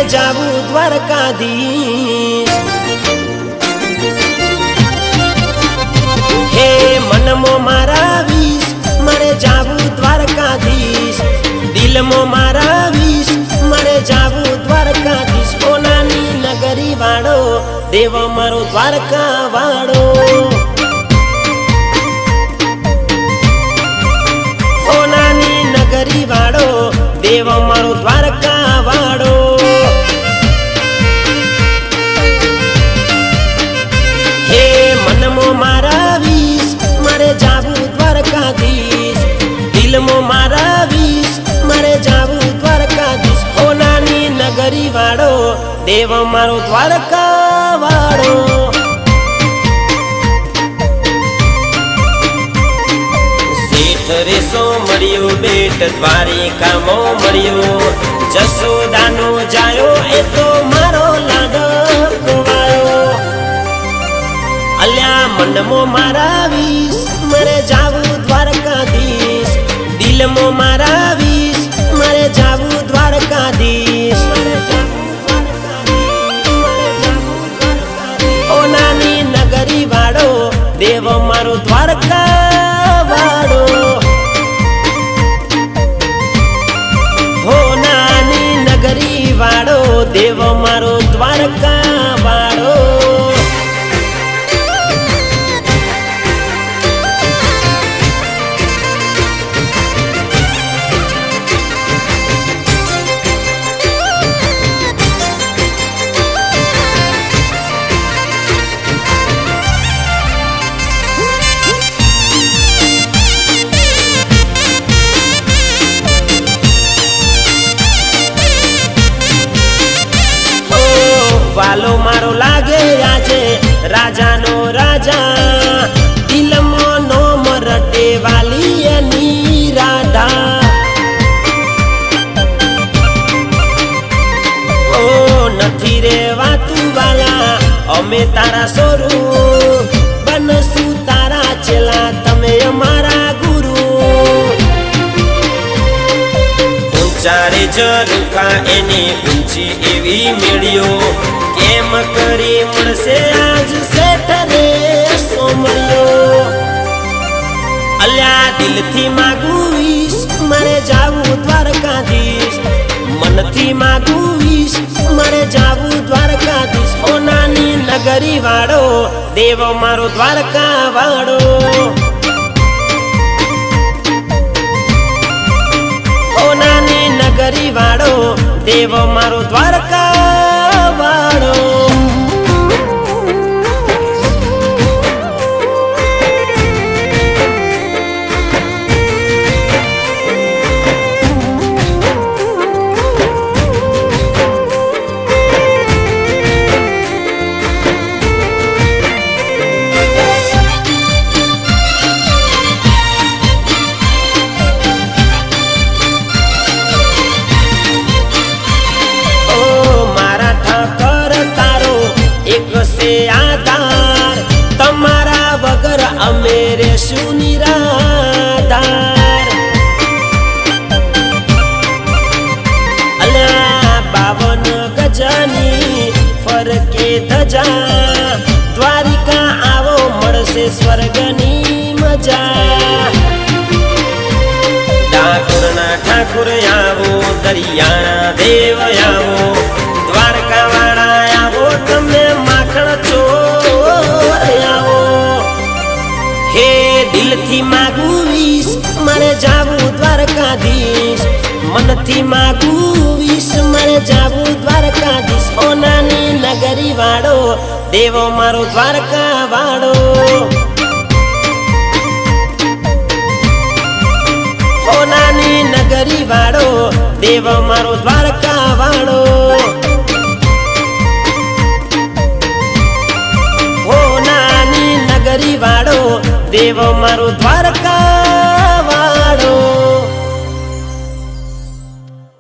जावू द्वारकाधीश। हे मनमो मारा वीस मारे जावू द्वारकाधीश। दिलमो मारा वीस मारे जावू द्वारकाधीश। ओनानी नगरी वाड़ो देव मारो द्वारका वाड़ो। ओनानी नगरी वाड़ो देव मारो द्वारका वाड़ो। हे मनमो मारा वीस मारे जावू द्वारकाधीश। दिलमो मारा वीस मारे जावू द्वारकाधीश। ओनानी नगरी वाड़ो देव मारो द्वारका वाड़ो। सेठ रेसो मरियो बेट द्वारिकामो मरियो। जसोदानो जायो ए तो मारो लाडको वायो। अल्या मनमो मारा वीस मारे जावू द्वारकाधीश। दिलमो मारा वीस मारे जावू द्वारकाधीश। ओनानी नगरी वाड़ो देव मारो द्वारका वाड़ो। हो नानी नगरी वाड़ो देव मारो द्वारका वाड़ो। वालो मारो लागे राजे राजा नो राजा। दिलमो नो मरटे वाली एनी राधा। ओ नथी रे वातू वाला अमे तारा सोरू। बनसू तारा चेला तमे अमारा गुरु। ऊंचा रे जरुखा एनी ऊंची एवी मेळियो। केम करी मळसे आज सेठ रे सोमरियो। अल्या दिल थी मागू वीस मारे जावू द्वारकाधीश। मन थी मागू वीस मारे जावू द्वारकाधीश। ओनानी नगरी वाड़ो देव मारो द्वारका वाड़ो। ओनानी नगरी वाड़ो देव मारो द्वारका वाड़ो। से आधार तमारा वगर अमेरे सुनिराधार। अल्या बावन गजानी फरके धजा। द्वारिका आवो मळसे स्वर्गनी मजा। ठाकुरना ठाकुर आवो दरियाना देव आवो। द्वारका वाड़ा आवो तमे माखण चोर आवो। हे दिल थी मागू वीस मारे जावू द्वारकाधीश। मन थी मागू वीस मारे जावू द्वारकाधीश। ओनानी नगरी वाड़ो देव मारो द्वारका वाड़ो। ओनानी नगरी वाड़ो देव मारो द्वारका वाड़ो। हो नानी नगरी वाड़ो देव मारो द्वारका